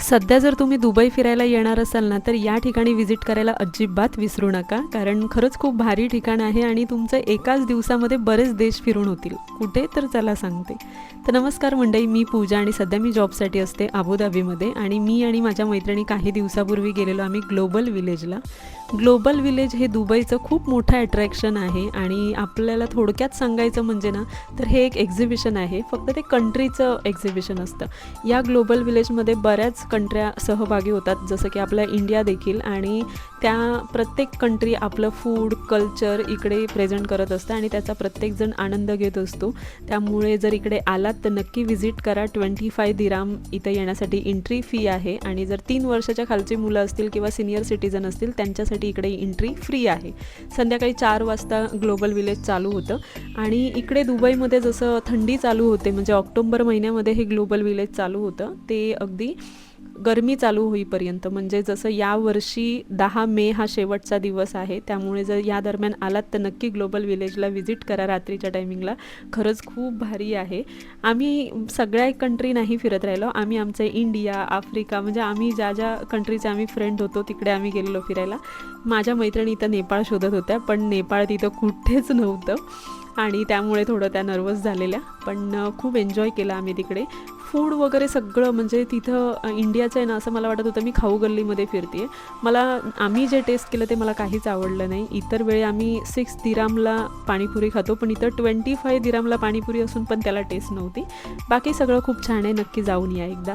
सध्या जर तुम्ही दुबई फिरायला येणार असाल ना, तर या ठिकाणी व्हिजिट करायला अजिबात विसरू नका. कारण खरंच खूप भारी ठिकाण आहे आणि तुमचं एकाच दिवसामध्ये बरेच देश फिरून होतील. कुठे तर चला सांगते. तर नमस्कार मंडळी, मी पूजा आणि सध्या मी जॉबसाठी असते अबुधाबीमध्ये आणि मी आणि माझ्या मैत्रिणी काही दिवसापूर्वी गेलेलो आम्ही ग्लोबल विलेजला. ग्लोबल विलेज हे दुबईचं खूप मोठं अट्रॅक्शन आहे आणि आपल्याला थोडक्यात सांगायचं म्हणजे ना, तर हे एक एक्झिबिशन आहे. फक्त ते कंट्रीचं एक्झिबिशन असतं. या ग्लोबल विलेजमध्ये बऱ्याच कंट्र्या सहभागी होतात, जसं की आपला इंडिया देखील, आणि त्या प्रत्येक कंट्री आपलं फूड कल्चर इकडे प्रेझेंट करत असतं आणि त्याचा प्रत्येकजण आनंद घेत असतो. त्यामुळे जर इकडे आलात तर नक्की व्हिजिट करा. 25 दिराम इथं येण्यासाठी एंट्री फी आहे आणि जर 3 वर्षाच्या खालची मुलं असतील किंवा सिनियर सिटीजन असतील त्यांच्यासाठी इकडे एंट्री फ्री आहे. संध्याकाळी 4 वाजता ग्लोबल विलेज चालू होतं आणि इकडे दुबईमध्ये जसं थंडी चालू होते, म्हणजे ऑक्टोबर महिन्यामध्ये हे ग्लोबल विलेज चालू होतं, ते अगदी गरमी चालू होईपर्यंत. म्हणजे जसं यावर्षी 10 मे हा शेवटचा दिवस आहे, त्यामुळे जर या दरम्यान आलात तर नक्की ग्लोबल विलेजला व्हिजिट करा रात्रीच्या टायमिंगला. खरंच खूप भारी आहे. आम्ही सगळ्या कंट्री नाही फिरत राहिलो, आम्ही आमचे इंडिया, आफ्रिका, म्हणजे आम्ही ज्या ज्या कंट्रीचे आम्ही फ्रेंड होतो तिकडे आम्ही गेलेलो फिरायला. माझ्या मैत्रिणी इथं नेपाळ शोधत होत्या, पण नेपाळ तिथं कुठेच नव्हतं आणि त्यामुळे थोडं त्या नर्वस झालेल्या. पण खूप एन्जॉय केला आम्ही तिकडे. फूड वगैरे सगळं म्हणजे तिथं इंडियाचं आहे ना, असं मला वाटत होतं मी खाऊ गल्लीमध्ये फिरते. आम्ही जे टेस्ट केलं ते मला काहीच आवडलं नाही. इतर वेळी आम्ही 6 दिरामला पाणीपुरी खातो, पण इथं 25 दिरामला पाणीपुरी असून पण त्याला टेस्ट नव्हती. बाकी सगळं खूप छान आहे, नक्की जाऊन या एकदा.